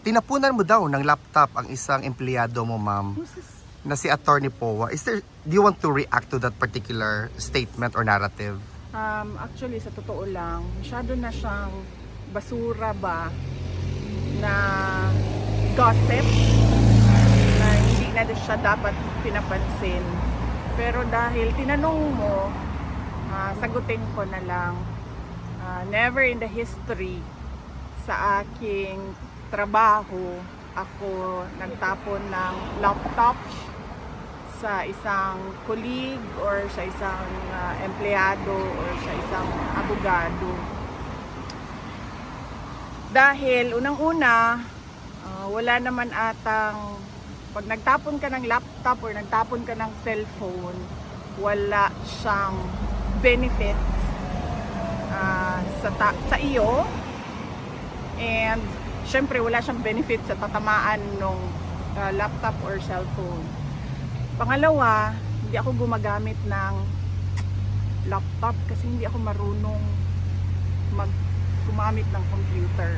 tinapunan mo daw ng laptop ang isang empleyado mo, ma'am, na si Attorney Powa. Do you want to react to that particular statement or narrative? Actually, sa totoo lang, masyado na siyang basura ba na gossip na hindi na siya dapat pinapansin. Pero dahil tinanong mo, sagutin ko na lang, never in the history sa aking trabaho ako nagtapon ng laptop sa isang colleague or sa isang empleyado or sa isang abogado. Dahil unang-una, wala naman atang, pag nagtapon ka ng laptop or nagtapon ka ng cellphone, wala siyang benefit sa iyo, and syempre wala siyang benefit sa tatamaan ng laptop or cellphone. Pangalawa, hindi ako gumagamit ng laptop kasi hindi ako marunong gumamit ng computer.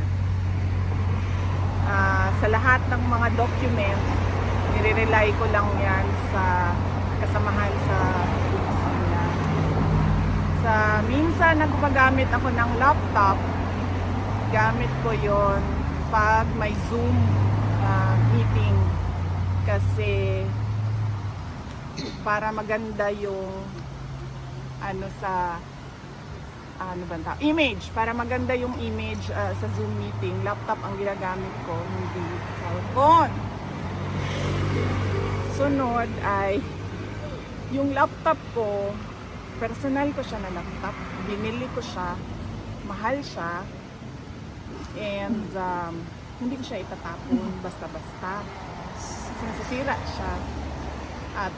Sa lahat ng mga documents, nire-rely ko lang yan sa kasamahan sa opisina. Minsan na gumagamit ako ng laptop, gamit ko yon pag may Zoom meeting kasi para maganda yung image, para maganda yung image sa Zoom meeting, laptop ang ginagamit ko, hindi cellphone. Sunod ay yung laptop ko, personal ko siya na laptop, binili ko siya, mahal siya, and hindi ko siya itatapon basta-basta kasi nasisira siya. At